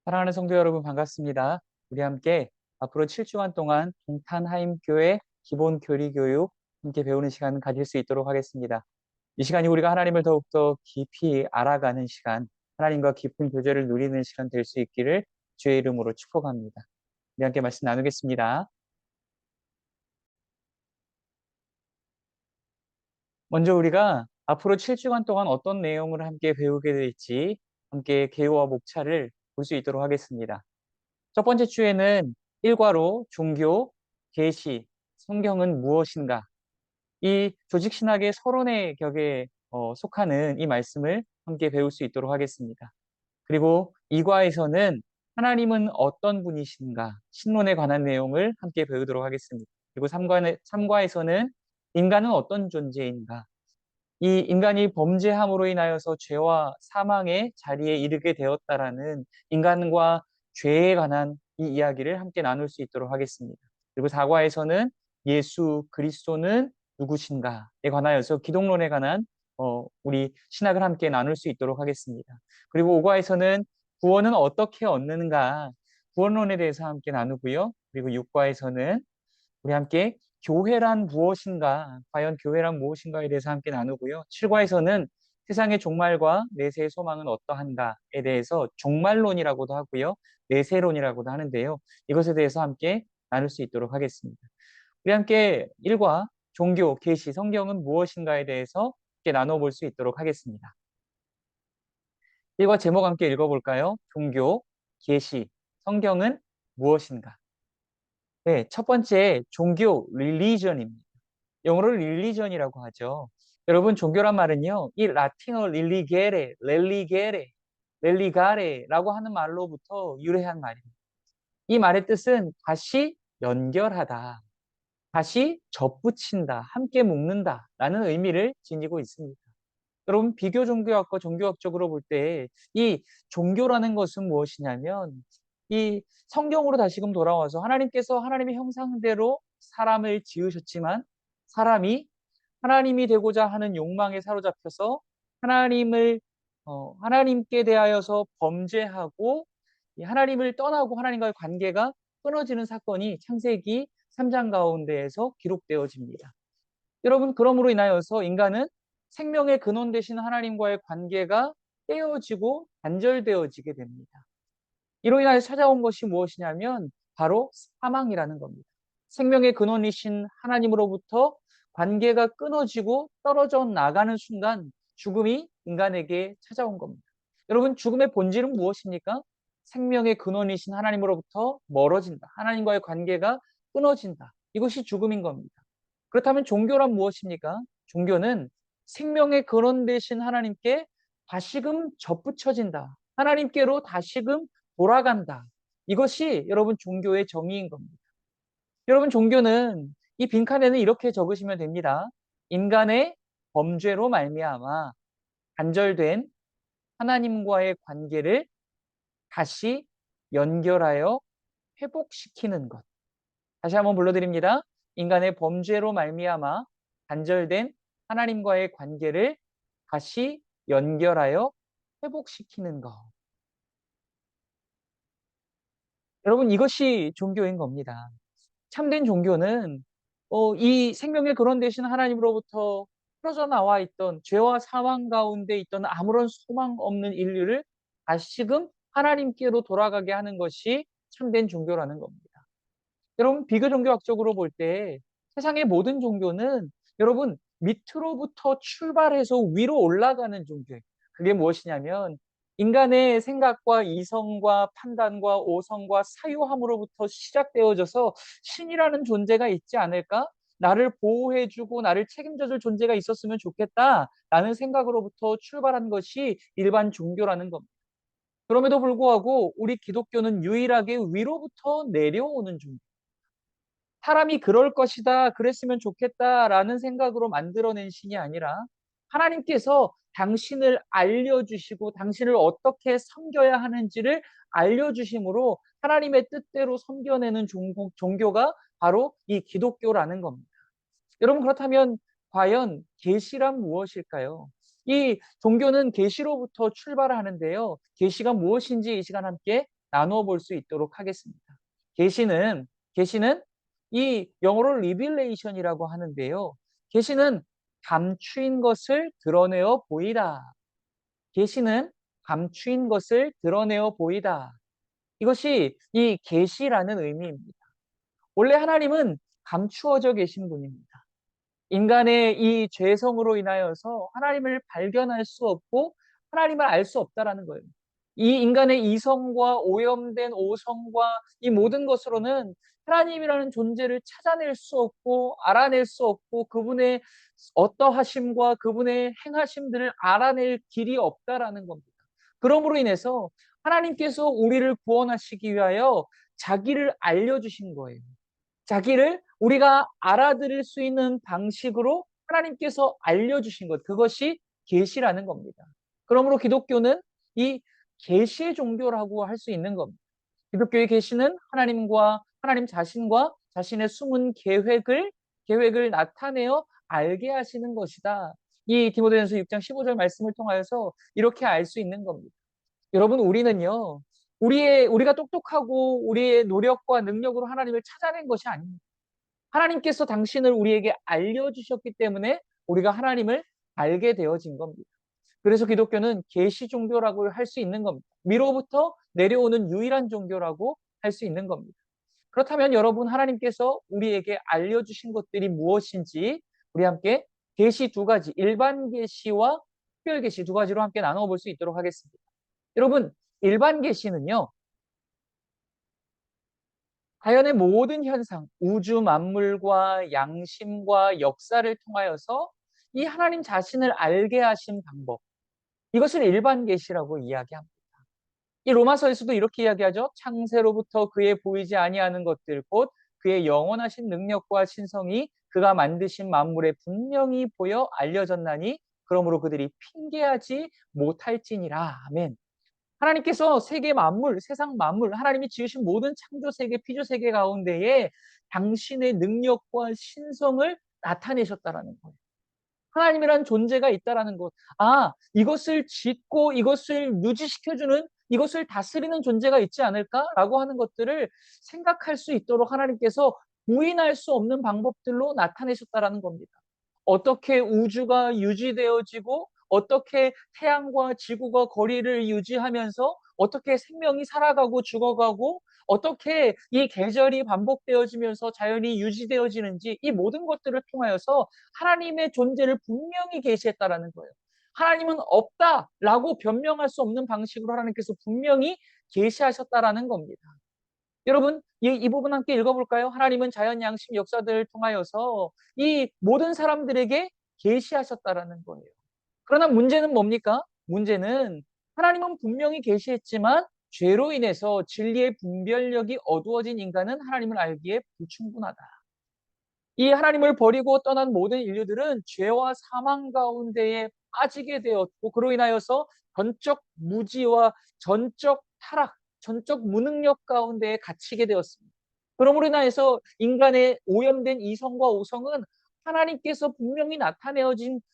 사랑하는 성도 여러분 반갑습니다. 우리 함께 앞으로 7주간 동안 동탄하임 교회 기본 교리 교육 함께 배우는 시간 가질 수 있도록 하겠습니다. 이 시간이 우리가 하나님을 더욱더 깊이 알아가는 시간, 하나님과 깊은 교제를 누리는 시간 될 수 있기를 주의 이름으로 축복합니다. 우리 함께 말씀 나누겠습니다. 먼저 우리가 앞으로 7주간 동안 어떤 내용을 함께 배우게 될지 함께 개요와 목차를 볼 수 있도록 하겠습니다. 첫 번째 주에는 일과로 종교, 계시, 성경은 무엇인가? 이 조직신학의 서론의 격에 속하는 이 말씀을 함께 배울 수 있도록 하겠습니다. 그리고 이과에서는 하나님은 어떤 분이신가? 신론에 관한 내용을 함께 배우도록 하겠습니다. 그리고 삼과에서는 인간은 어떤 존재인가? 이 인간이 범죄함으로 인하여서 죄와 사망의 자리에 이르게 되었다라는 인간과 죄에 관한 이 이야기를 함께 나눌 수 있도록 하겠습니다. 그리고 사과에서는 예수 그리스도는 누구신가에 관하여서 기독론에 관한 우리 신학을 함께 나눌 수 있도록 하겠습니다. 그리고 오과에서는 구원은 어떻게 얻는가 구원론에 대해서 함께 나누고요. 그리고 육과에서는 우리 함께 교회란 무엇인가, 과연 교회란 무엇인가에 대해서 함께 나누고요. 7과에서는 세상의 종말과 내세의 소망은 어떠한가에 대해서 종말론이라고도 하고요. 내세론이라고도 하는데요. 이것에 대해서 함께 나눌 수 있도록 하겠습니다. 우리 함께 1과 종교, 계시, 성경은 무엇인가에 대해서 함께 나눠볼 수 있도록 하겠습니다. 1과 제목 함께 읽어볼까요? 종교, 계시, 성경은 무엇인가? 네, 첫 번째 종교, religion입니다. 영어로 religion이라고 하죠. 여러분, 종교란 말은요, 이 라틴어 렐리가레라고 하는 말로부터 유래한 말입니다. 이 말의 뜻은 다시 연결하다, 다시 접붙인다, 함께 묶는다라는 의미를 지니고 있습니다. 여러분, 비교 종교학과 종교학적으로 볼 때 이 종교라는 것은 무엇이냐면 이 성경으로 다시금 돌아와서 하나님께서 하나님의 형상대로 사람을 지으셨지만 사람이 하나님이 되고자 하는 욕망에 사로잡혀서 하나님을 하나님께 대하여서 범죄하고 이 하나님을 떠나고 하나님과의 관계가 끊어지는 사건이 창세기 3장 가운데에서 기록되어집니다. 여러분, 그러므로 인하여서 인간은 생명의 근원 되신 하나님과의 관계가 떼어지고 단절되어지게 됩니다. 이로 인하여 찾아온 것이 무엇이냐면 바로 사망이라는 겁니다. 생명의 근원이신 하나님으로부터 관계가 끊어지고 떨어져 나가는 순간 죽음이 인간에게 찾아온 겁니다. 여러분, 죽음의 본질은 무엇입니까? 생명의 근원이신 하나님으로부터 멀어진다. 하나님과의 관계가 끊어진다. 이것이 죽음인 겁니다. 그렇다면 종교란 무엇입니까? 종교는 생명의 근원 되신 하나님께 다시금 접붙여진다. 하나님께로 다시금 돌아간다. 이것이 여러분 종교의 정의인 겁니다. 여러분 종교는 이 빈칸에는 이렇게 적으시면 됩니다. 인간의 범죄로 말미암아 단절된 하나님과의 관계를 다시 연결하여 회복시키는 것. 다시 한번 불러드립니다. 인간의 범죄로 말미암아 단절된 하나님과의 관계를 다시 연결하여 회복시키는 것. 여러분, 이것이 종교인 겁니다. 참된 종교는 이 생명의 근원 되신 하나님으로부터 풀어져 나와 있던 죄와 사망 가운데 있던 아무런 소망 없는 인류를 다시금 하나님께로 돌아가게 하는 것이 참된 종교라는 겁니다. 여러분, 비교 종교학적으로 볼 때 세상의 모든 종교는 여러분 밑으로부터 출발해서 위로 올라가는 종교예요. 그게 무엇이냐면 인간의 생각과 이성과 판단과 오성과 사유함으로부터 시작되어져서 신이라는 존재가 있지 않을까? 나를 보호해주고 나를 책임져줄 존재가 있었으면 좋겠다라는 생각으로부터 출발한 것이 일반 종교라는 겁니다. 그럼에도 불구하고 우리 기독교는 유일하게 위로부터 내려오는 종교. 사람이 그럴 것이다, 그랬으면 좋겠다라는 생각으로 만들어낸 신이 아니라 하나님께서 당신을 알려주시고 당신을 어떻게 섬겨야 하는지를 알려주심으로 하나님의 뜻대로 섬겨내는 종교가 바로 이 기독교라는 겁니다. 여러분, 그렇다면 과연 계시란 무엇일까요? 이 종교는 계시로부터 출발하는데요. 계시가 무엇인지 이 시간 함께 나누어 볼 수 있도록 하겠습니다. 계시는 이 영어로 리빌레이션이라고 하는데요. 계시는 감추인 것을 드러내어 보이다. 계시는 감추인 것을 드러내어 보이다. 이것이 이 계시라는 의미입니다. 원래 하나님은 감추어져 계신 분입니다. 인간의 이 죄성으로 인하여서 하나님을 발견할 수 없고 하나님을 알 수 없다라는 거예요. 이 인간의 이성과 오염된 오성과 이 모든 것으로는 하나님이라는 존재를 찾아낼 수 없고 알아낼 수 없고 그분의 어떠하심과 그분의 행하심들을 알아낼 길이 없다라는 겁니다. 그러므로 인해서 하나님께서 우리를 구원하시기 위하여 자기를 알려주신 거예요. 자기를 우리가 알아들을 수 있는 방식으로 하나님께서 알려주신 것, 그것이 계시라는 겁니다. 그러므로 기독교는 이 계시의 종교라고 할 수 있는 겁니다. 기독교의 계시는 하나님 자신과 자신의 숨은 계획을 나타내어 알게 하시는 것이다. 이 디모데전서 6장 15절 말씀을 통하여서 이렇게 알 수 있는 겁니다. 여러분, 우리는요, 우리가 똑똑하고 우리의 노력과 능력으로 하나님을 찾아낸 것이 아닙니다. 하나님께서 당신을 우리에게 알려주셨기 때문에 우리가 하나님을 알게 되어진 겁니다. 그래서 기독교는 계시 종교라고 할 수 있는 겁니다. 위로부터 내려오는 유일한 종교라고 할 수 있는 겁니다. 그렇다면 여러분, 하나님께서 우리에게 알려주신 것들이 무엇인지 우리 함께 계시 두 가지, 일반 계시와 특별 계시 두 가지로 함께 나눠 볼 수 있도록 하겠습니다. 여러분, 일반 계시는요, 자연의 모든 현상, 우주 만물과 양심과 역사를 통하여서 이 하나님 자신을 알게 하신 방법, 이것을 일반 계시라고 이야기합니다. 이 로마서에서도 이렇게 이야기하죠. 창세로부터 그의 보이지 아니하는 것들, 곧 그의 영원하신 능력과 신성이 그가 만드신 만물에 분명히 보여 알려졌나니 그러므로 그들이 핑계하지 못할지니라. 아멘. 하나님께서 세계 만물, 세상 만물, 하나님이 지으신 모든 창조 세계, 피조 세계 가운데에 당신의 능력과 신성을 나타내셨다라는 거예요. 하나님이란 존재가 있다라는 것. 아, 이것을 짓고 이것을 유지시켜주는, 이것을 다스리는 존재가 있지 않을까라고 하는 것들을 생각할 수 있도록 하나님께서 부인할 수 없는 방법들로 나타내셨다라는 겁니다. 어떻게 우주가 유지되어지고 어떻게 태양과 지구가 거리를 유지하면서 어떻게 생명이 살아가고 죽어가고 어떻게 이 계절이 반복되어지면서 자연이 유지되어지는지 이 모든 것들을 통하여서 하나님의 존재를 분명히 계시했다라는 거예요. 하나님은 없다라고 변명할 수 없는 방식으로 하나님께서 분명히 계시하셨다라는 겁니다. 여러분, 이 부분 함께 읽어볼까요? 하나님은 자연, 양심, 역사들을 통하여서 이 모든 사람들에게 계시하셨다라는 거예요. 그러나 문제는 뭡니까? 문제는 하나님은 분명히 계시했지만 죄로 인해서 진리의 분별력이 어두워진 인간은 하나님을 알기에 불충분하다. 이 하나님을 버리고 떠난 모든 인류들은 죄와 사망 가운데에 빠지게 되었고 그로 인하여서 전적 무지와 전적 타락, 전적 무능력 가운데에 갇히게 되었습니다. 그러므로 인하여서 인간의 오염된 이성과 오성은 하나님께서 분명히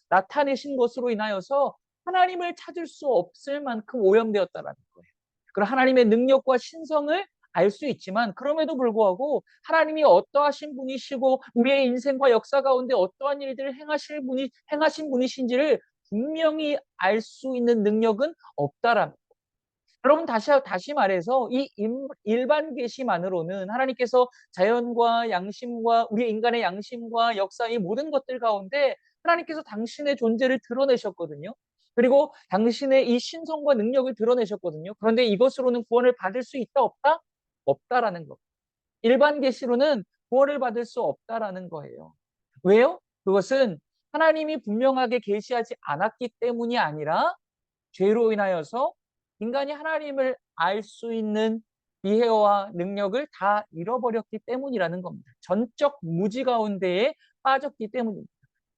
나타내신 것으로 인하여서 하나님을 찾을 수 없을 만큼 오염되었다라는 거예요. 그럼 하나님의 능력과 신성을 알 수 있지만 그럼에도 불구하고 하나님이 어떠하신 분이시고 우리의 인생과 역사 가운데 어떠한 일들을 행하신 분이신지를 분명히 알 수 있는 능력은 없다라는 거예요. 여러분, 다시 말해서 이 일반 계시만으로는 하나님께서 자연과 양심과 우리 인간의 양심과 역사 이 모든 것들 가운데 하나님께서 당신의 존재를 드러내셨거든요. 그리고 당신의 이 신성과 능력을 드러내셨거든요. 그런데 이것으로는 구원을 받을 수 있다 없다? 없다라는 거. 일반 계시로는 구원을 받을 수 없다라는 거예요. 왜요? 그것은 하나님이 분명하게 계시하지 않았기 때문이 아니라 죄로 인하여서 인간이 하나님을 알 수 있는 이해와 능력을 다 잃어버렸기 때문이라는 겁니다. 전적 무지 가운데에 빠졌기 때문입니다.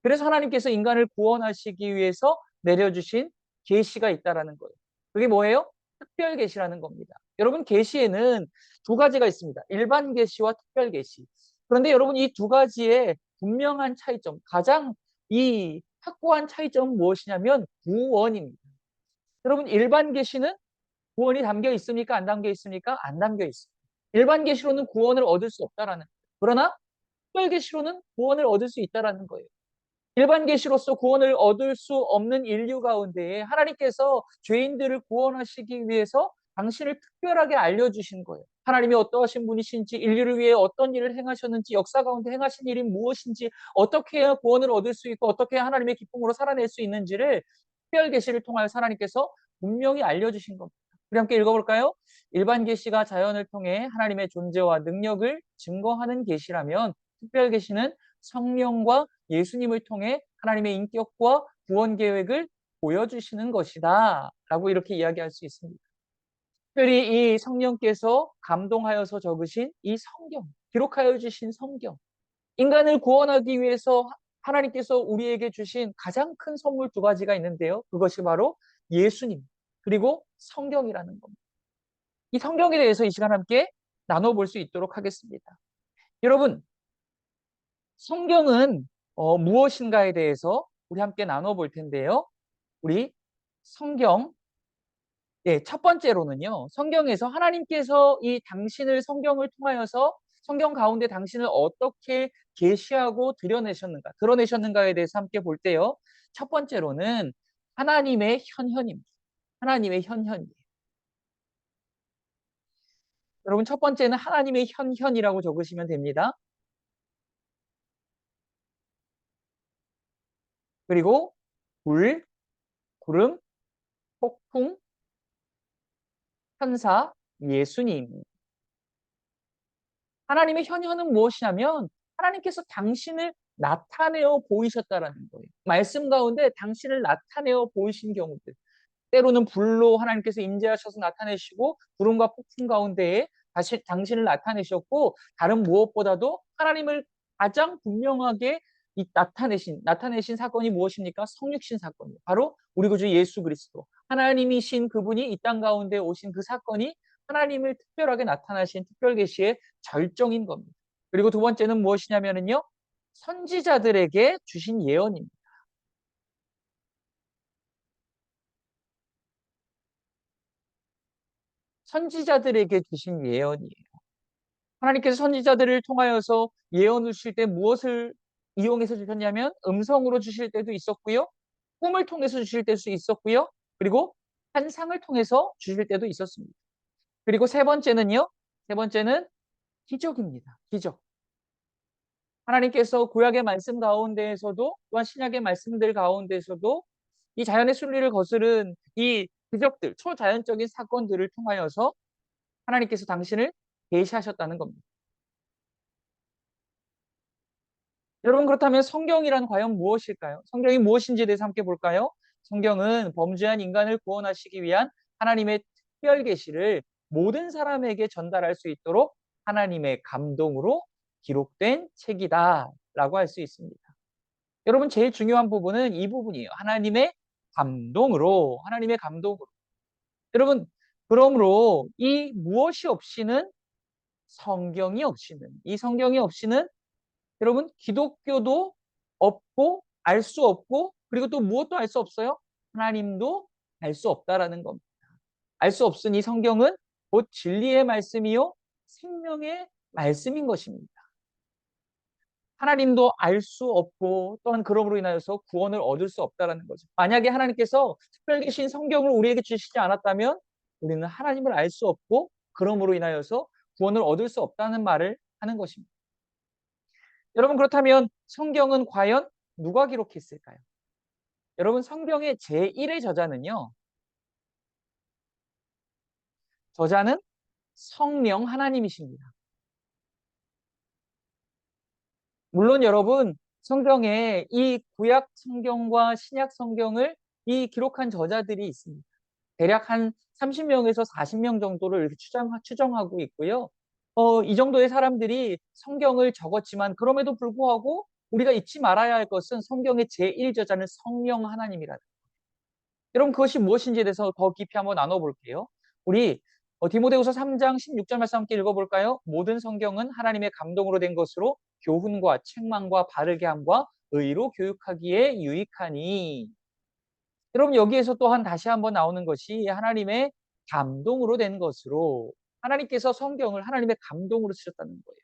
그래서 하나님께서 인간을 구원하시기 위해서 내려주신 계시가 있다라는 거예요. 그게 뭐예요? 특별 계시라는 겁니다. 여러분, 계시에는 두 가지가 있습니다. 일반 계시와 특별 계시. 그런데 여러분, 이 두 가지의 분명한 차이점, 가장 이 확고한 차이점은 무엇이냐면 구원입니다. 여러분, 일반 계시는 구원이 담겨 있습니까? 안 담겨 있습니까? 안 담겨 있습니다. 일반 계시로는 구원을 얻을 수 없다라는 거예요. 그러나 특별 계시로는 구원을 얻을 수 있다라는 거예요. 일반 계시로서 구원을 얻을 수 없는 인류 가운데에 하나님께서 죄인들을 구원하시기 위해서 당신을 특별하게 알려주신 거예요. 하나님이 어떠하신 분이신지, 인류를 위해 어떤 일을 행하셨는지, 역사 가운데 행하신 일이 무엇인지, 어떻게 해야 구원을 얻을 수 있고 어떻게 해야 하나님의 기쁨으로 살아낼 수 있는지를 특별 계시를 통하여 하나님께서 분명히 알려주신 겁니다. 우리 함께 읽어볼까요? 일반 계시가 자연을 통해 하나님의 존재와 능력을 증거하는 계시라면 특별 계시는 성령과 예수님을 통해 하나님의 인격과 구원 계획을 보여주시는 것이다 라고 이렇게 이야기할 수 있습니다. 특별히 이 성령께서 감동하여서 적으신 이 성경, 기록하여 주신 성경, 인간을 구원하기 위해서 하나님께서 우리에게 주신 가장 큰 선물 두 가지가 있는데요. 그것이 바로 예수님 그리고 성경이라는 겁니다. 이 성경에 대해서 이 시간 함께 나눠볼 수 있도록 하겠습니다. 여러분, 성경은 무엇인가에 대해서 우리 함께 나눠볼 텐데요. 우리 성경, 첫 번째로는요. 성경에서 하나님께서 이 당신을 성경을 통하여서 성경 가운데 당신을 어떻게 계시하고 드러내셨는가에 대해서 함께 볼 때요. 첫 번째로는 하나님의 현현입니다. 하나님의 현현이에요. 여러분, 첫 번째는 하나님의 현현이라고 적으시면 됩니다. 그리고 불, 구름, 폭풍, 천사, 예수님. 하나님의 현현은 무엇이냐면 하나님께서 당신을 나타내어 보이셨다라는 거예요. 말씀 가운데 당신을 나타내어 보이신 경우들. 때로는 불로 하나님께서 임재하셔서 나타내시고 구름과 폭풍 가운데에 다시 당신을 나타내셨고 다른 무엇보다도 하나님을 가장 분명하게 나타내신 사건이 무엇입니까? 성육신 사건이에요. 바로 우리 구주 예수 그리스도. 하나님이신 그분이 이 땅 가운데 오신 그 사건이 하나님을 특별하게 나타나신 특별 계시의 절정인 겁니다. 그리고 두 번째는 무엇이냐면요. 선지자들에게 주신 예언입니다. 선지자들에게 주신 예언이에요. 하나님께서 선지자들을 통하여서 예언을 주실 때 무엇을 이용해서 주셨냐면 음성으로 주실 때도 있었고요. 꿈을 통해서 주실 때도 있었고요. 그리고 환상을 통해서 주실 때도 있었습니다. 그리고 세 번째는요. 세 번째는 기적입니다. 기적. 하나님께서 구약의 말씀 가운데에서도 또한 신약의 말씀들 가운데에서도 이 자연의 순리를 거스른 이 기적들, 초자연적인 사건들을 통하여서 하나님께서 당신을 계시하셨다는 겁니다. 여러분 그렇다면 성경이란 과연 무엇일까요? 성경이 무엇인지에 대해서 함께 볼까요? 성경은 범죄한 인간을 구원하시기 위한 하나님의 특별 계시를 모든 사람에게 전달할 수 있도록 하나님의 감동으로 기록된 책이다라고 할 수 있습니다. 여러분 제일 중요한 부분은 이 부분이에요. 하나님의 감동으로. 여러분 그러므로 이 무엇이 없이는 이 성경이 없이는 여러분 기독교도 없고 알 수 없고 그리고 또 무엇도 알 수 없어요? 하나님도 알 수 없다라는 겁니다. 알 수 없으니 성경은 곧 진리의 말씀이요 생명의 말씀인 것입니다. 하나님도 알 수 없고 또한 그러므로 인하여서 구원을 얻을 수 없다라는 거죠. 만약에 하나님께서 특별히 계신 성경을 우리에게 주시지 않았다면 우리는 하나님을 알 수 없고 그러므로 인하여서 구원을 얻을 수 없다는 말을 하는 것입니다. 여러분 그렇다면 성경은 과연 누가 기록했을까요? 여러분 성경의 제1의 저자는 성령 하나님이십니다. 물론 여러분 성경에 이 구약 성경과 신약 성경을 이 기록한 저자들이 있습니다. 대략 한 30명에서 40명 정도를 이렇게 추정하고 있고요. 이 정도의 사람들이 성경을 적었지만 그럼에도 불구하고 우리가 잊지 말아야 할 것은 성경의 제1저자는 성령 하나님이라는 거예요. 여러분 그것이 무엇인지에 대해서 더 깊이 한번 나눠볼게요. 우리 디모데후서 3장 16절 말씀 함께 읽어볼까요? 모든 성경은 하나님의 감동으로 된 것으로 교훈과 책망과 바르게 함과 의로 교육하기에 유익하니. 여러분 여기에서 또한 다시 한번 나오는 것이 하나님의 감동으로 된 것으로 하나님께서 성경을 하나님의 감동으로 쓰셨다는 거예요.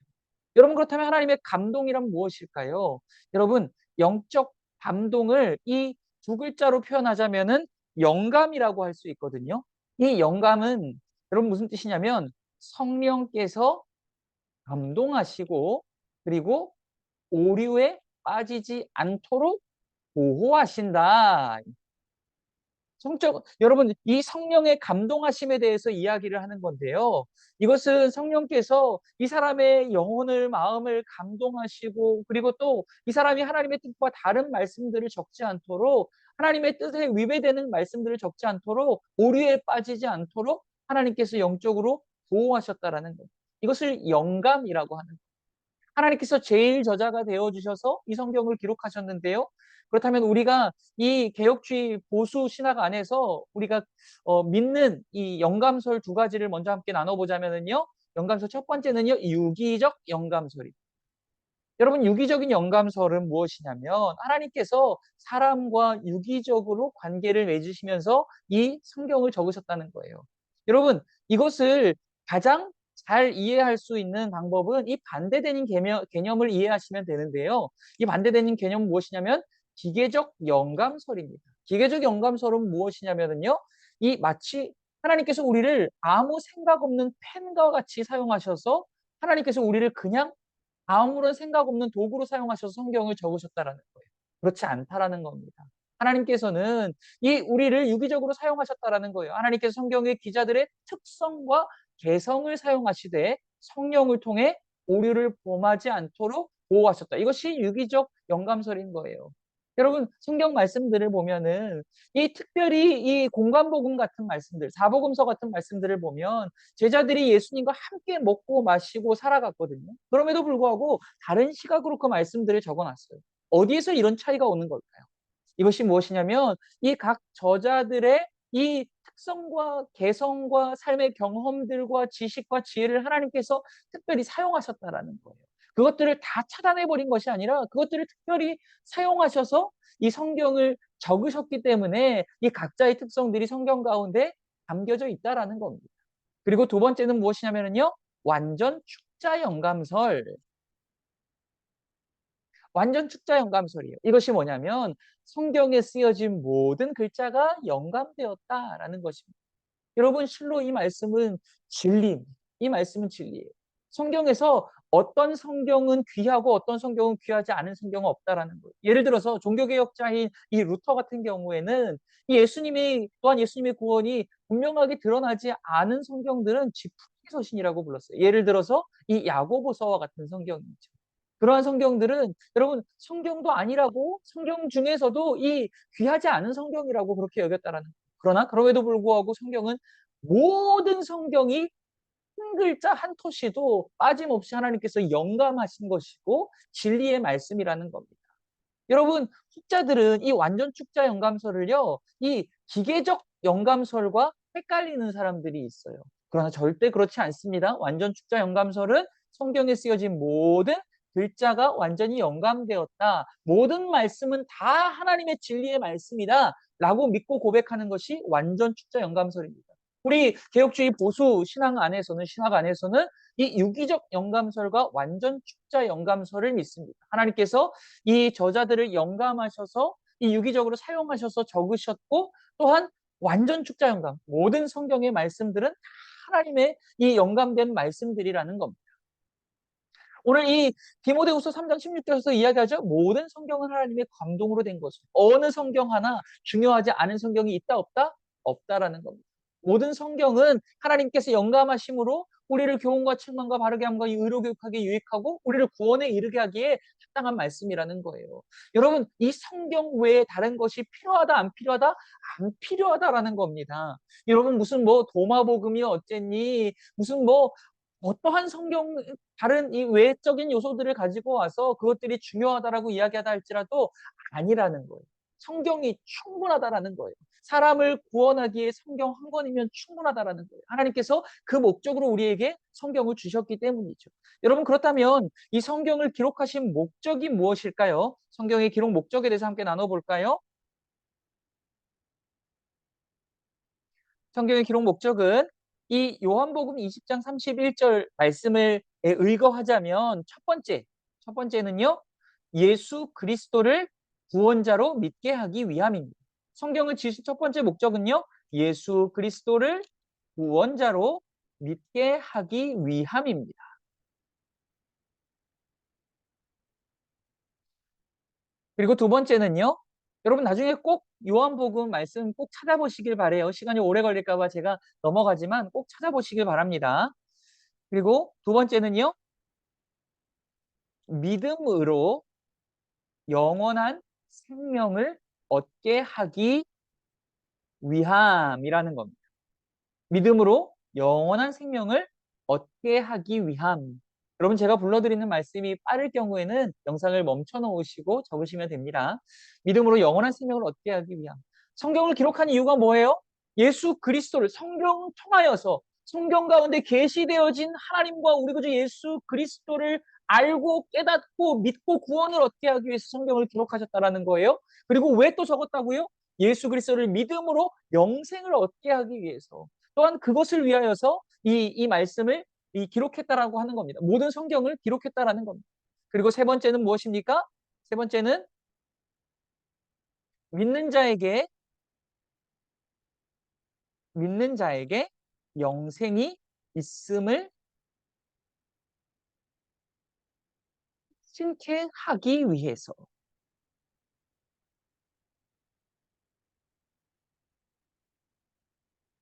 여러분 그렇다면 하나님의 감동이란 무엇일까요? 여러분 영적 감동을 이 두 글자로 표현하자면은 영감이라고 할 수 있거든요. 이 영감은 여러분 무슨 뜻이냐면 성령께서 감동하시고 그리고 오류에 빠지지 않도록 보호하신다. 여러분, 이 성령의 감동하심에 대해서 이야기를 하는 건데요. 이것은 성령께서 이 사람의 영혼을, 마음을 감동하시고, 그리고 또 이 사람이 하나님의 뜻과 다른 말씀들을 적지 않도록, 하나님의 뜻에 위배되는 말씀들을 적지 않도록, 오류에 빠지지 않도록 하나님께서 영적으로 보호하셨다라는 것. 이것을 영감이라고 하는 하나님께서 제일 저자가 되어 주셔서 이 성경을 기록하셨는데요. 그렇다면 우리가 이 개혁주의 보수 신학 안에서 우리가 믿는 이 영감설 두 가지를 먼저 함께 나눠보자면은요. 영감설 첫 번째는요. 유기적 영감설입니다. 여러분 유기적인 영감설은 무엇이냐면 하나님께서 사람과 유기적으로 관계를 맺으시면서 이 성경을 적으셨다는 거예요. 여러분 이것을 가장 잘 이해할 수 있는 방법은 이 반대되는 개념을 이해하시면 되는데요. 이 반대되는 개념은 무엇이냐면 기계적 영감설입니다. 기계적 영감설은 무엇이냐면요. 이 마치 하나님께서 우리를 아무 생각 없는 펜과 같이 사용하셔서 하나님께서 우리를 그냥 아무런 생각 없는 도구로 사용하셔서 성경을 적으셨다라는 거예요. 그렇지 않다라는 겁니다. 하나님께서는 이 우리를 유기적으로 사용하셨다라는 거예요. 하나님께서 성경의 기자들의 특성과 개성을 사용하시되 성령을 통해 오류를 범하지 않도록 보호하셨다. 이것이 유기적 영감설인 거예요. 여러분 성경 말씀들을 보면은 이 특별히 이 공관복음 같은 말씀들, 사복음서 같은 말씀들을 보면 제자들이 예수님과 함께 먹고 마시고 살아갔거든요. 그럼에도 불구하고 다른 시각으로 그 말씀들을 적어놨어요. 어디에서 이런 차이가 오는 걸까요? 이것이 무엇이냐면 이 각 저자들의 이 특성과 개성과 삶의 경험들과 지식과 지혜를 하나님께서 특별히 사용하셨다라는 거예요. 그것들을 다 차단해버린 것이 아니라 그것들을 특별히 사용하셔서 이 성경을 적으셨기 때문에 이 각자의 특성들이 성경 가운데 담겨져 있다라는 겁니다. 그리고 두 번째는 무엇이냐면요. 완전 축자 영감설. 완전 축자 영감설이에요. 이것이 뭐냐면 성경에 쓰여진 모든 글자가 영감되었다라는 것입니다. 여러분 실로 이 말씀은 진리입니다. 이 말씀은 진리예요. 성경에서 어떤 성경은 귀하고 어떤 성경은 귀하지 않은 성경은 없다라는 거예요. 예를 들어서 종교개혁자인 이 루터 같은 경우에는 이 예수님이 또한 예수님의 구원이 분명하게 드러나지 않은 성경들은 지푸기 서신이라고 불렀어요. 예를 들어서 이 야고보서와 같은 성경이죠. 그러한 성경들은 여러분 성경도 아니라고 성경 중에서도 이 귀하지 않은 성경이라고 그렇게 여겼다라는 거예요. 그러나 그럼에도 불구하고 성경은 모든 성경이 한 글자 한 토시도 빠짐없이 하나님께서 영감하신 것이고 진리의 말씀이라는 겁니다. 여러분 학자들은 이 완전 축자 영감설을요, 이 기계적 영감설과 헷갈리는 사람들이 있어요. 그러나 절대 그렇지 않습니다. 완전 축자 영감설은 성경에 쓰여진 모든 글자가 완전히 영감되었다. 모든 말씀은 다 하나님의 진리의 말씀이다. 라고 믿고 고백하는 것이 완전 축자 영감설입니다. 우리 개혁주의 보수 신학 안에서는 이 유기적 영감설과 완전 축자 영감설을 믿습니다. 하나님께서 이 저자들을 영감하셔서 이 유기적으로 사용하셔서 적으셨고 또한 완전 축자 영감, 모든 성경의 말씀들은 다 하나님의 이 영감된 말씀들이라는 겁니다. 오늘 이 디모데후서 3장 16절에서 이야기하죠. 모든 성경은 하나님의 감동으로 된 것이고 어느 성경 하나 중요하지 않은 성경이 있다 없다? 없다라는 겁니다. 모든 성경은 하나님께서 영감하심으로 우리를 교훈과 책망과 바르게 함과 의로 교육하게 유익하고 우리를 구원에 이르게 하기에 합당한 말씀이라는 거예요. 여러분 이 성경 외에 다른 것이 필요하다 안 필요하다? 안 필요하다라는 겁니다. 여러분 무슨 뭐 도마복음이 어쨌니? 무슨 뭐 어떠한 성경 다른 이 외적인 요소들을 가지고 와서 그것들이 중요하다라고 이야기하다 할지라도 아니라는 거예요. 성경이 충분하다라는 거예요. 사람을 구원하기에 성경 한 권이면 충분하다라는 거예요. 하나님께서 그 목적으로 우리에게 성경을 주셨기 때문이죠. 여러분 그렇다면 이 성경을 기록하신 목적이 무엇일까요? 성경의 기록 목적에 대해서 함께 나눠볼까요? 성경의 기록 목적은 이 요한복음 20장 31절 말씀을 의거하자면 첫 번째는요, 예수 그리스도를 구원자로 믿게 하기 위함입니다. 성경을 지으신 첫 번째 목적은요, 예수 그리스도를 구원자로 믿게 하기 위함입니다. 그리고 두 번째는요, 여러분 나중에 꼭 요한복음 말씀 꼭 찾아보시길 바래요. 시간이 오래 걸릴까 봐 제가 넘어가지만 꼭 찾아보시길 바랍니다. 그리고 두 번째는요, 믿음으로 영원한 생명을 얻게 하기 위함이라는 겁니다. 믿음으로 영원한 생명을 얻게 하기 위함. 여러분 제가 불러드리는 말씀이 빠를 경우에는 영상을 멈춰 놓으시고 적으시면 됩니다. 믿음으로 영원한 생명을 얻게 하기 위함. 성경을 기록한 이유가 뭐예요? 예수 그리스도를 성경 통하여서 성경 가운데 계시되어진 하나님과 우리 구주 예수 그리스도를 알고 깨닫고 믿고 구원을 얻게 하기 위해서 성경을 기록하셨다라는 거예요. 그리고 왜 또 적었다고요? 예수 그리스도를 믿음으로 영생을 얻게 하기 위해서. 또한 그것을 위하여서 이 말씀을 기록했다라고 하는 겁니다. 모든 성경을 기록했다라는 겁니다. 그리고 세 번째는 무엇입니까? 세 번째는 믿는 자에게 믿는 자에게 영생이 있음을 실케 하기 위해서.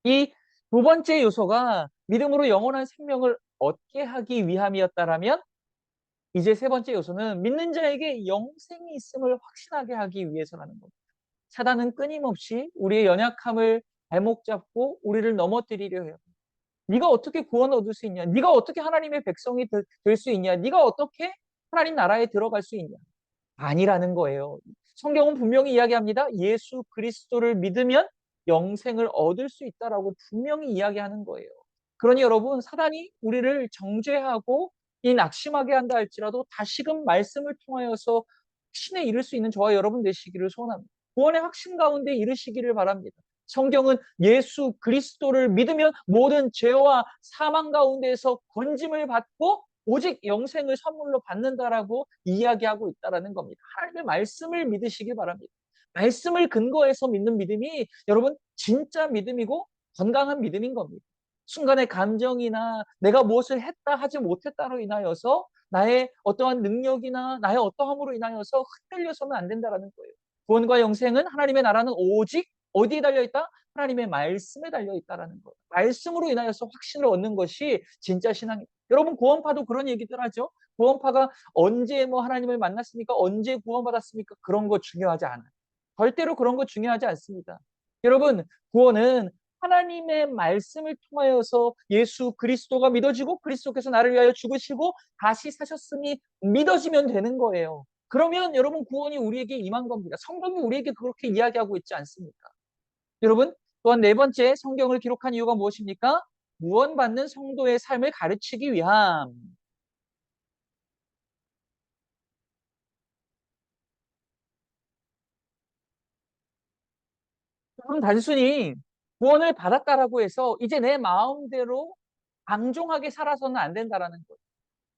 이 두 번째 요소가 믿음으로 영원한 생명을 얻게 하기 위함이었다라면 이제 세 번째 요소는 믿는 자에게 영생이 있음을 확신하게 하기 위해서라는 겁니다. 사단은 끊임없이 우리의 연약함을 발목 잡고 우리를 넘어뜨리려 해요. 네가 어떻게 구원을 얻을 수 있냐? 네가 어떻게 하나님의 백성이 될 수 있냐? 네가 어떻게 하나님 나라에 들어갈 수 있냐? 아니라는 거예요. 성경은 분명히 이야기합니다. 예수 그리스도를 믿으면 영생을 얻을 수 있다라고 분명히 이야기하는 거예요. 그러니 여러분, 사단이 우리를 정죄하고 이 낙심하게 한다 할지라도 다시금 말씀을 통하여서 확신에 이를 수 있는 저와 여러분 되시기를 소원합니다. 구원의 확신 가운데 이르시기를 바랍니다. 성경은 예수 그리스도를 믿으면 모든 죄와 사망 가운데에서 건짐을 받고 오직 영생을 선물로 받는다라고 이야기하고 있다라는 겁니다. 하나님의 말씀을 믿으시기 바랍니다. 말씀을 근거해서 믿는 믿음이 여러분 진짜 믿음이고 건강한 믿음인 겁니다. 순간의 감정이나 내가 무엇을 했다 하지 못했다로 인하여서 나의 어떠한 능력이나 나의 어떠함으로 인하여서 흔들려서는 안 된다라는 거예요. 구원과 영생은 하나님의 나라는 오직 어디에 달려있다? 하나님의 말씀에 달려있다라는 거예요. 말씀으로 인하여서 확신을 얻는 것이 진짜 신앙입니다. 여러분 구원파도 그런 얘기들 하죠. 구원파가 언제 뭐 하나님을 만났습니까? 언제 구원받았습니까? 그런 거 중요하지 않아요. 절대로 그런 거 중요하지 않습니다. 여러분 구원은 하나님의 말씀을 통하여서 예수 그리스도가 믿어지고 그리스도께서 나를 위하여 죽으시고 다시 사셨으니 믿어지면 되는 거예요. 그러면 여러분 구원이 우리에게 임한 겁니다. 성경이 우리에게 그렇게 이야기하고 있지 않습니까? 여러분 또한 네 번째 성경을 기록한 이유가 무엇입니까? 구원받는 성도의 삶을 가르치기 위함. 그럼 단순히 구원을 받았다라고 해서 이제 내 마음대로 방종하게 살아서는 안 된다라는 거예요.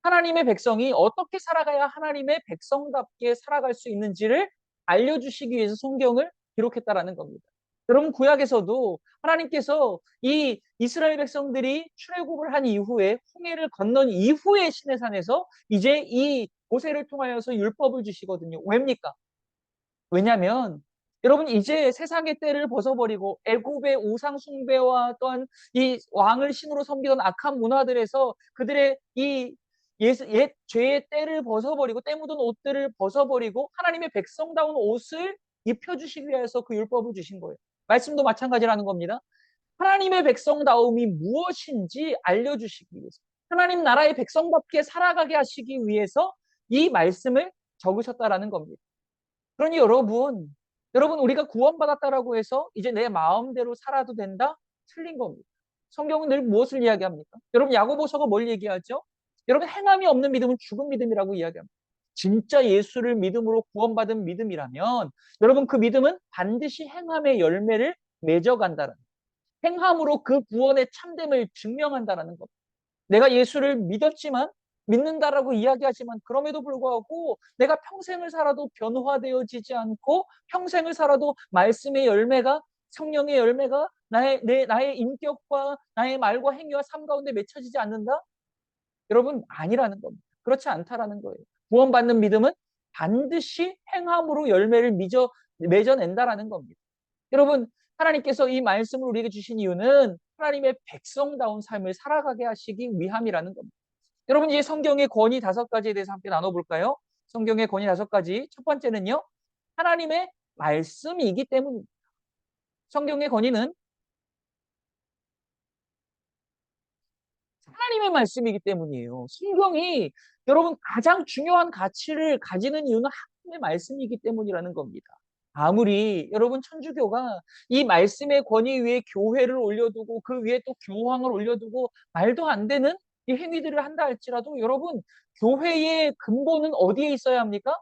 하나님의 백성이 어떻게 살아가야 하나님의 백성답게 살아갈 수 있는지를 알려주시기 위해서 성경을 기록했다라는 겁니다. 여러분 구약에서도 하나님께서 이 이스라엘 백성들이 출애굽을 한 이후에 홍해를 건넌 이후에 시내산에서 이제 이 모세를 통하여서 율법을 주시거든요. 왜입니까? 왜냐하면 여러분 이제 세상의 때를 벗어버리고 애굽의 우상 숭배와 또한 이 왕을 신으로 섬기던 악한 문화들에서 그들의 이 옛 죄의 때를 벗어버리고 때 묻은 옷들을 벗어버리고 하나님의 백성다운 옷을 입혀주시기 위해서 그 율법을 주신 거예요. 말씀도 마찬가지라는 겁니다. 하나님의 백성다움이 무엇인지 알려주시기 위해서 하나님 나라의 백성답게 살아가게 하시기 위해서 이 말씀을 적으셨다라는 겁니다. 그러니 여러분 우리가 구원받았다라고 해서 이제 내 마음대로 살아도 된다? 틀린 겁니다. 성경은 늘 무엇을 이야기합니까? 여러분 야고보서가 뭘 얘기하죠? 여러분 행함이 없는 믿음은 죽은 믿음이라고 이야기합니다. 진짜 예수를 믿음으로 구원받은 믿음이라면 여러분 그 믿음은 반드시 행함의 열매를 맺어간다는 행함으로 그 구원의 참됨을 증명한다라는 것. 내가 예수를 믿었지만 믿는다라고 이야기하지만 그럼에도 불구하고 내가 평생을 살아도 변화되어지지 않고 평생을 살아도 말씀의 열매가 성령의 열매가 나의 인격과 나의 말과 행위와 삶 가운데 맺혀지지 않는다? 여러분 아니라는 겁니다. 그렇지 않다라는 거예요. 구원받는 믿음은 반드시 행함으로 열매를 맺어낸다라는 겁니다. 여러분 하나님께서 이 말씀을 우리에게 주신 이유는 하나님의 백성다운 삶을 살아가게 하시기 위함이라는 겁니다. 여러분 이제 성경의 권위 5가지에 대해서 함께 나눠볼까요? 성경의 권위 5가지. 첫 번째는요. 하나님의 말씀이기 때문입니다. 성경의 권위는 하나님의 말씀이기 때문이에요. 성경이 여러분 가장 중요한 가치를 가지는 이유는 하나님의 말씀이기 때문이라는 겁니다. 아무리 여러분 천주교가 이 말씀의 권위 위에 교회를 올려두고 그 위에 또 교황을 올려두고 말도 안 되는 이 행위들을 한다 할지라도 여러분 교회의 근본은 어디에 있어야 합니까?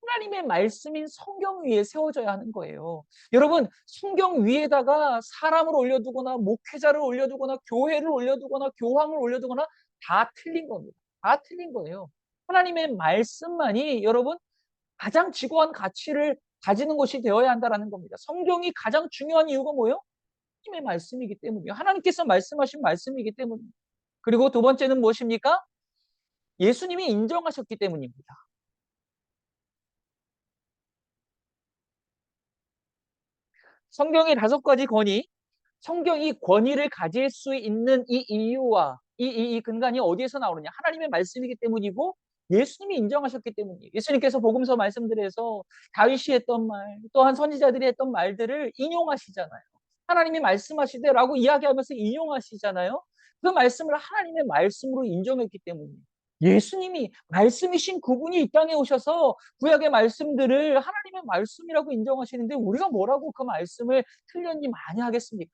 하나님의 말씀인 성경 위에 세워져야 하는 거예요. 여러분, 성경 위에다가 사람을 올려두거나 목회자를 올려두거나 교회를 올려두거나 교황을 올려두거나 다 틀린 겁니다. 다 틀린 거예요. 하나님의 말씀만이 여러분 가장 지고한 가치를 가지는 것이 되어야 한다는 겁니다. 성경이 가장 중요한 이유가 뭐예요? 하나님의 말씀이기 때문이에요. 하나님께서 말씀하신 말씀이기 때문입니다. 그리고 두 번째는 무엇입니까? 예수님이 인정하셨기 때문입니다. 성경의 5가지 권위, 성경이 권위를 가질 수 있는 이 이유와 이 근간이 어디에서 나오느냐? 하나님의 말씀이기 때문이고 예수님이 인정하셨기 때문이에요. 예수님께서 복음서 말씀들에서 다윗이 했던 말, 또한 선지자들이 했던 말들을 인용하시잖아요. 하나님이 말씀하시되라고 이야기하면서 인용하시잖아요. 그 말씀을 하나님의 말씀으로 인정했기 때문이에요. 예수님이 말씀이신 그분이 이 땅에 오셔서 구약의 말씀들을 하나님의 말씀이라고 인정하시는데 우리가 뭐라고 그 말씀을 틀렸니 많이 하겠습니까?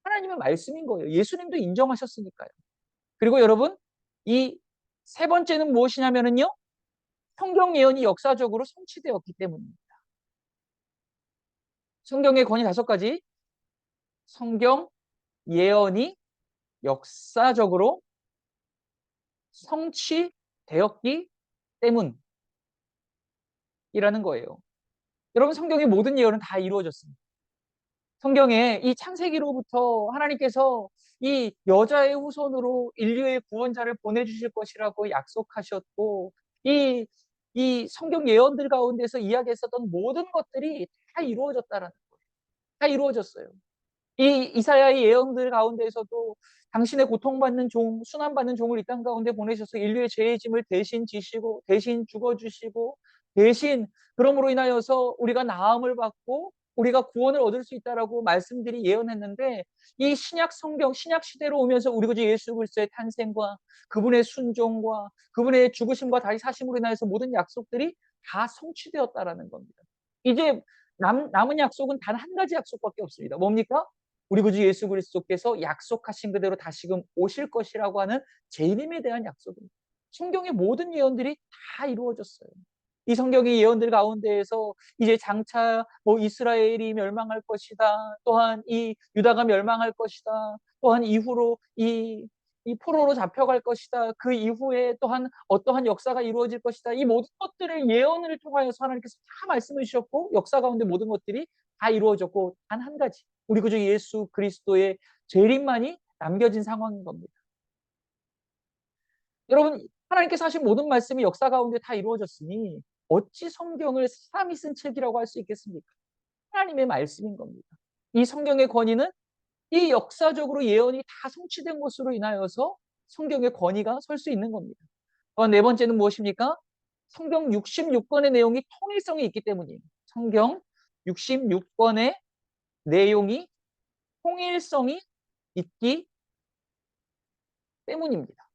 하나님의 말씀인 거예요. 예수님도 인정하셨으니까요. 그리고 여러분, 이 세 번째는 무엇이냐면요. 성경 예언이 역사적으로 성취되었기 때문입니다. 성경의 권위 5가지. 성경 예언이 역사적으로 성취되었기 때문이라는 거예요. 여러분, 성경의 모든 예언은 다 이루어졌습니다. 성경에 이 창세기로부터 하나님께서 이 여자의 후손으로 인류의 구원자를 보내주실 것이라고 약속하셨고, 이, 이 성경 예언들 가운데서 이야기했었던 모든 것들이 다 이루어졌다라는 거예요. 다 이루어졌어요. 이 이사야의 예언들 가운데서도 당신의 고통받는 종, 순환받는 종을 이 땅 가운데 보내셔서 인류의 죄의 짐을 대신 지시고, 대신 죽어주시고, 대신 그러므로 인하여서 우리가 나음을 받고 우리가 구원을 얻을 수 있다라고 말씀들이 예언했는데 이 신약 성경, 신약 시대로 오면서 우리 구주 예수 그리스도의 탄생과 그분의 순종과 그분의 죽으심과 다시 사심으로 인하여서 모든 약속들이 다 성취되었다라는 겁니다. 이제 남은 약속은 단 한 가지 약속밖에 없습니다. 뭡니까? 우리 구주 예수 그리스도께서 약속하신 그대로 다시금 오실 것이라고 하는 재림에 대한 약속입니다. 성경의 모든 예언들이 다 이루어졌어요. 이 성경의 예언들 가운데에서 이제 장차 뭐 이스라엘이 멸망할 것이다. 또한 이 유다가 멸망할 것이다. 또한 이후로 이 포로로 잡혀갈 것이다. 그 이후에 또한 어떠한 역사가 이루어질 것이다. 이 모든 것들을 예언을 통하여서 하나님께서 다 말씀해 주셨고 역사 가운데 모든 것들이 다 이루어졌고 단 한 가지 우리 구주 예수 그리스도의 재림만이 남겨진 상황인 겁니다. 여러분 하나님께서 하신 모든 말씀이 역사 가운데 다 이루어졌으니 어찌 성경을 사람이 쓴 책이라고 할 수 있겠습니까? 하나님의 말씀인 겁니다. 이 성경의 권위는 이 역사적으로 예언이 다 성취된 것으로 인하여서 성경의 권위가 설 수 있는 겁니다. 네 번째는 무엇입니까? 성경 66권의 내용이 통일성이 있기 때문이에요. 성경 66권의 내용이 통일성이 있기 때문입니다.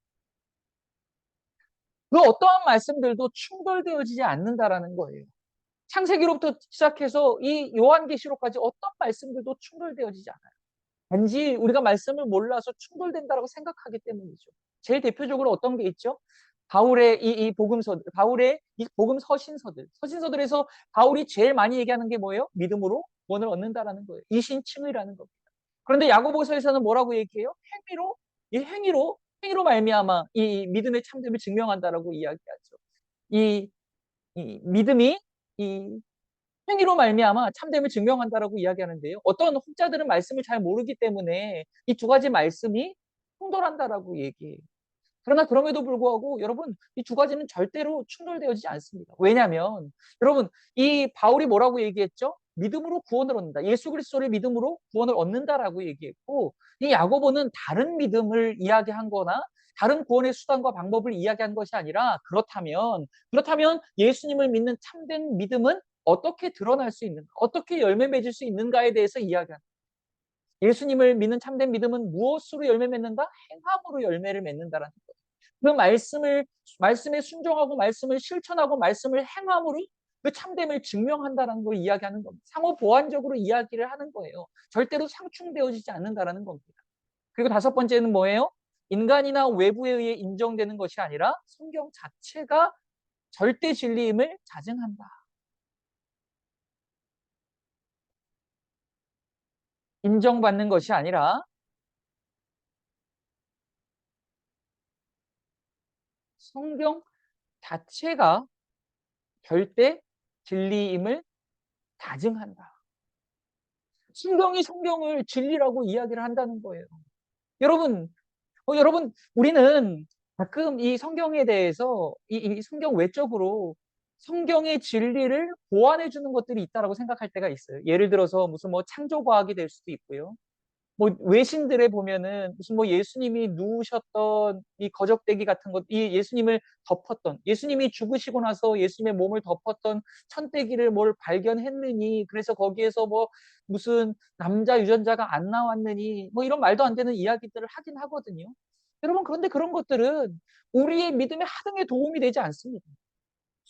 그 어떠한 말씀들도 충돌되어지지 않는다라는 거예요. 창세기로부터 시작해서 이 요한계시록까지 어떤 말씀들도 충돌되어지지 않아요. 단지 우리가 말씀을 몰라서 충돌된다라고 생각하기 때문이죠. 제일 대표적으로 어떤 게 있죠? 바울의 이 복음서들, 바울의 이 복음 서신서들에서 바울이 제일 많이 얘기하는 게 뭐예요? 믿음으로 구원을 얻는다라는 거예요. 이신칭의라는 겁니다. 그런데 야고보서에서는 뭐라고 얘기해요? 행위로, 이 행위로 말미암아 이 믿음의 참됨을 증명한다라고 이야기하죠. 이, 이 믿음이 이 행위로 말미암아 참됨을 증명한다라고 이야기하는데요. 어떤 혹자들은 말씀을 잘 모르기 때문에 이 두 가지 말씀이 충돌한다라고 얘기해요. 그러나 그럼에도 불구하고 여러분 이 두 가지는 절대로 충돌되어지지 않습니다. 왜냐하면 여러분 이 바울이 뭐라고 얘기했죠? 믿음으로 구원을 얻는다. 예수 그리스도를 믿음으로 구원을 얻는다라고 얘기했고 이 야고보는 다른 믿음을 이야기한 거나 다른 구원의 수단과 방법을 이야기한 것이 아니라 그렇다면 예수님을 믿는 참된 믿음은 어떻게 드러날 수 있는가? 어떻게 열매 맺을 수 있는가에 대해서 이야기합니다. 예수님을 믿는 참된 믿음은 무엇으로 열매 맺는다? 행함으로 열매를 맺는다라는 거예요. 그 말씀에 순종하고 말씀을 실천하고 말씀을 행함으로 그 참됨을 증명한다는 걸 이야기하는 겁니다. 상호 보완적으로 이야기를 하는 거예요. 절대로 상충되어지지 않는다라는 겁니다. 그리고 다섯 번째는 뭐예요? 인간이나 외부에 의해 인정되는 것이 아니라 성경 자체가 절대 진리임을 자증한다. 인정받는 것이 아니라 성경 자체가 절대 진리임을 다증한다. 성경이 성경을 진리라고 이야기를 한다는 거예요. 여러분, 우리는 가끔 이 성경에 대해서 이 성경 외적으로 성경의 진리를 보완해 주는 것들이 있다라고 생각할 때가 있어요. 예를 들어서 무슨 뭐 창조과학이 될 수도 있고요. 뭐 외신들에 보면은 무슨 뭐 예수님이 누우셨던 이 거적대기 같은 것, 이 예수님을 덮었던, 예수님이 죽으시고 나서 예수님의 몸을 덮었던 천대기를 뭘 발견했느니, 그래서 거기에서 뭐 무슨 남자 유전자가 안 나왔느니, 뭐 이런 말도 안 되는 이야기들을 하긴 하거든요. 여러분, 그런데 그런 것들은 우리의 믿음의 하등에 도움이 되지 않습니다.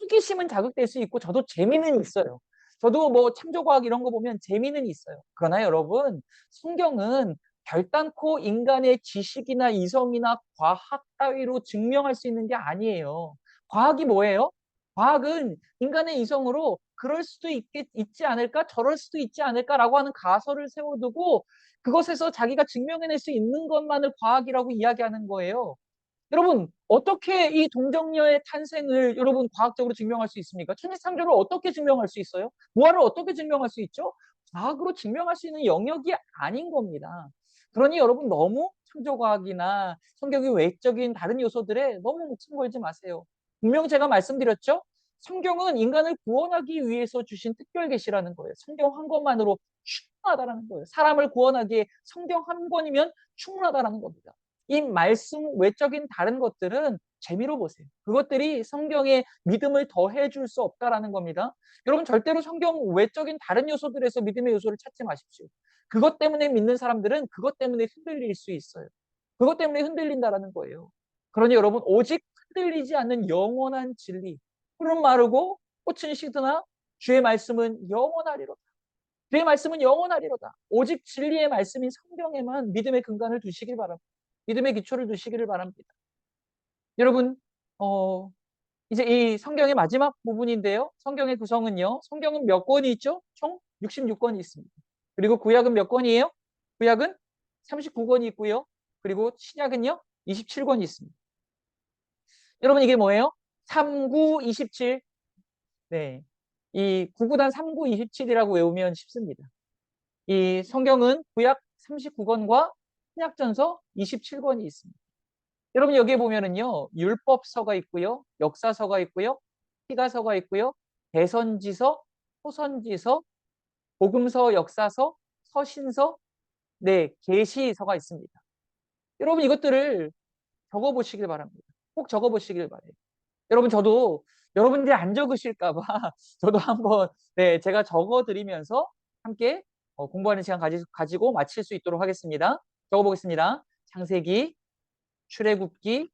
호기심은 자극될 수 있고 저도 재미는 있어요. 저도 뭐 창조과학 이런 거 보면 재미는 있어요. 그러나 여러분, 성경은 결단코 인간의 지식이나 이성이나 과학 따위로 증명할 수 있는 게 아니에요. 과학이 뭐예요? 과학은 인간의 이성으로 그럴 수도 있지 않을까, 저럴 수도 있지 않을까라고 하는 가설을 세워두고 그것에서 자기가 증명해낼 수 있는 것만을 과학이라고 이야기하는 거예요. 여러분, 어떻게 이 동정녀의 탄생을 여러분 과학적으로 증명할 수 있습니까? 천지창조를 어떻게 증명할 수 있어요? 무한을 어떻게 증명할 수 있죠? 과학으로 증명할 수 있는 영역이 아닌 겁니다. 그러니 여러분 너무 창조과학이나 성경의 외적인 다른 요소들에 너무 목숨 걸지 마세요. 분명 제가 말씀드렸죠? 성경은 인간을 구원하기 위해서 주신 특별 계시라는 거예요. 성경 한 권만으로 충분하다는 거예요. 사람을 구원하기에 성경 한 권이면 충분하다는 겁니다. 이 말씀 외적인 다른 것들은 재미로 보세요. 그것들이 성경의 믿음을 더해 줄 수 없다라는 겁니다. 여러분 절대로 성경 외적인 다른 요소들에서 믿음의 요소를 찾지 마십시오. 그것 때문에 믿는 사람들은 그것 때문에 흔들릴 수 있어요. 그것 때문에 흔들린다라는 거예요. 그러니 여러분 오직 흔들리지 않는 영원한 진리. 푸른 마르고 꽃은 시드나 주의 말씀은 영원하리로다. 주의 말씀은 영원하리로다. 오직 진리의 말씀인 성경에만 믿음의 근간을 두시길 바랍니다. 믿음의 기초를 두시기를 바랍니다. 여러분, 어, 이제 이 성경의 마지막 부분인데요. 성경의 구성은요. 성경은 몇 권이 있죠? 총 66권이 있습니다. 그리고 구약은 몇 권이에요? 구약은 39권이 있고요. 그리고 신약은요. 27권이 있습니다. 여러분 이게 뭐예요? 39, 27. 네. 이 구구단 39, 27이라고 외우면 쉽습니다. 이 성경은 구약 39권과 신약전서 27권이 있습니다. 여러분 여기에 보면은요. 율법서가 있고요. 역사서가 있고요. 피가서가 있고요. 대선지서, 호선지서, 복음서, 역사서, 서신서, 네, 계시서가 있습니다. 여러분 이것들을 적어 보시길 바랍니다. 꼭 적어 보시길 바래요. 여러분 저도 여러분들이 안 적으실까 봐 저도 한번 네, 제가 적어 드리면서 함께 공부하는 시간 가지고 마칠 수 있도록 하겠습니다. 적어 보겠습니다. 창세기, 출애굽기,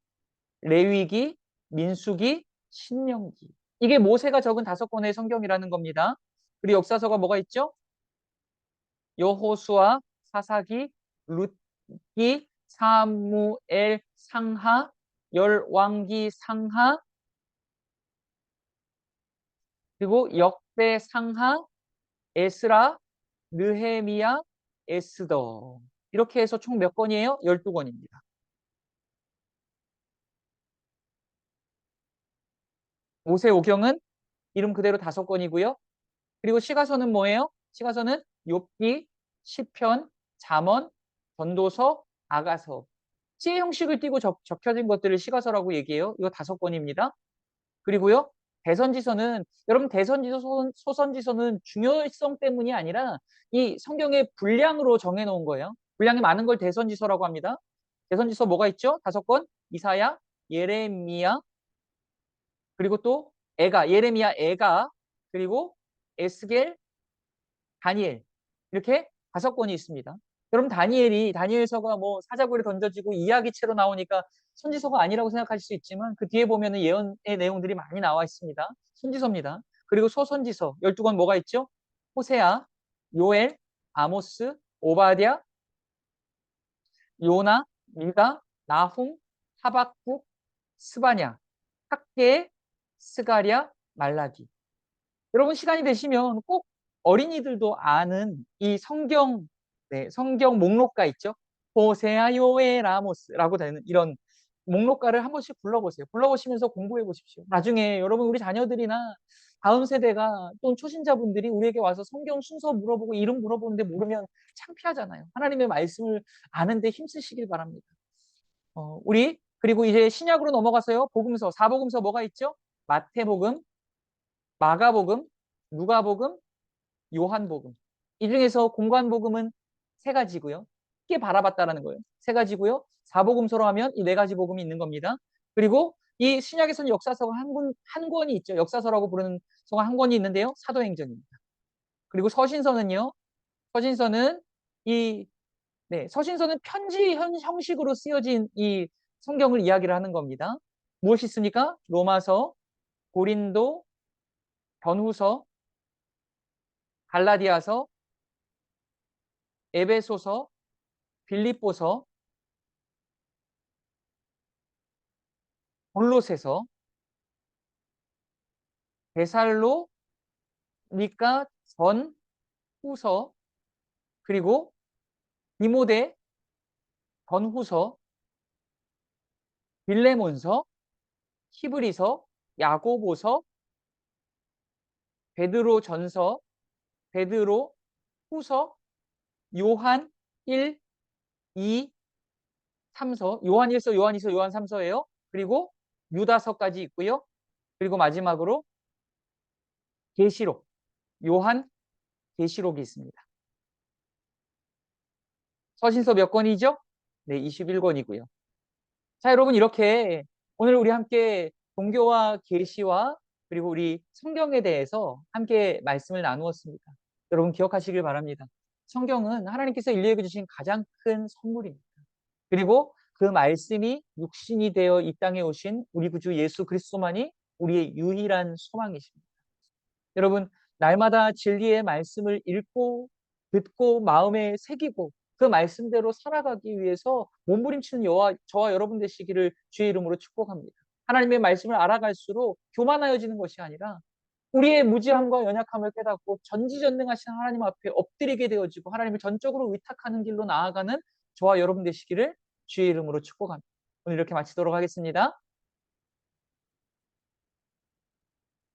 레위기, 민수기, 신명기. 이게 모세가 적은 5권의 성경이라는 겁니다. 그리고 역사서가 뭐가 있죠? 여호수아, 사사기, 룻기, 사무엘, 상하, 열왕기, 상하, 그리고 역대, 상하, 에스라, 느헤미야, 에스더. 이렇게 해서 총 몇 권이에요? 12권입니다. 모세오경은 이름 그대로 5권이고요. 그리고 시가서는 뭐예요? 시가서는 욥기, 시편, 잠언, 전도서, 아가서. 시의 형식을 띠고 적혀진 것들을 시가서라고 얘기해요. 이거 5권입니다. 그리고요, 대선지서는, 여러분 대선지서, 소선지서는 중요성 때문이 아니라 이 성경의 분량으로 정해놓은 거예요. 분량이 많은 걸 대선지서라고 합니다. 대선지서 뭐가 있죠? 5권, 이사야, 예레미야, 그리고 또 에가, 예레미야, 에가, 그리고 에스겔, 다니엘, 이렇게 5권이 있습니다. 여러분 다니엘서가 뭐 사자굴에 던져지고 이야기체로 나오니까 선지서가 아니라고 생각하실 수 있지만 그 뒤에 보면은 예언의 내용들이 많이 나와 있습니다. 선지서입니다. 그리고 소선지서 12권 뭐가 있죠? 호세아, 요엘, 아모스, 오바댜, 요나, 미가, 나훔, 하박국, 스바냐, 학계, 스가랴, 말라기. 여러분 시간이 되시면 꼭 어린이들도 아는 이 성경, 네, 성경 목록가 있죠? 호세아, 요엘, 아모스라고 되는 이런 목록가를 한 번씩 불러보세요. 불러보시면서 공부해 보십시오. 나중에 여러분 우리 자녀들이나 다음 세대가 또는 초신자분들이 우리에게 와서 성경 순서 물어보고 이름 물어보는데 모르면 창피하잖아요. 하나님의 말씀을 아는데 힘쓰시길 바랍니다. 우리 그리고 이제 신약으로 넘어가서요. 복음서, 사복음서 뭐가 있죠? 마태복음, 마가복음, 누가복음, 요한복음. 이 중에서 공관복음은 3가지고요. 쉽게 바라봤다라는 거예요. 3가지고요. 사복음서로 하면 이 4가지 복음이 있는 겁니다. 그리고 이 신약에서는 역사서가 한 권이 있죠. 역사서라고 부르는 서가 한 권이 있는데요. 사도행전입니다. 그리고 서신서는요. 서신서는 이 네, 서신서는 편지 형식으로 쓰여진 이 성경을 이야기를 하는 겁니다. 무엇이 있습니까? 로마서, 고린도, 전후서, 갈라디아서, 에베소서, 빌립보서, 골로새서, 데살로니가 전, 후서, 그리고 디모데 전후서, 빌레몬서, 히브리서, 야고보서, 베드로 전서, 베드로 후서, 요한 1, 2, 3서, 요한 1서, 요한 2서, 요한 3서예요. 그리고 유다서까지 있고요. 그리고 마지막으로 계시록, 요한 계시록이 있습니다. 서신서 몇 권이죠? 네, 21권이고요. 자, 여러분 이렇게 오늘 우리 함께 종교와 계시와 그리고 우리 성경에 대해서 함께 말씀을 나누었습니다. 여러분 기억하시길 바랍니다. 성경은 하나님께서 인류에게 주신 가장 큰 선물입니다. 그리고 그 말씀이 육신이 되어 이 땅에 오신 우리 구주 예수 그리스도만이 우리의 유일한 소망이십니다. 여러분, 날마다 진리의 말씀을 읽고 듣고 마음에 새기고 그 말씀대로 살아가기 위해서 몸부림치는 저와 여러분 되시기를 주의 이름으로 축복합니다. 하나님의 말씀을 알아갈수록 교만하여지는 것이 아니라 우리의 무지함과 연약함을 깨닫고 전지전능하신 하나님 앞에 엎드리게 되어지고 하나님을 전적으로 위탁하는 길로 나아가는 저와 여러분 되시기를 주의 이름으로 축복합니다. 오늘 이렇게 마치도록 하겠습니다.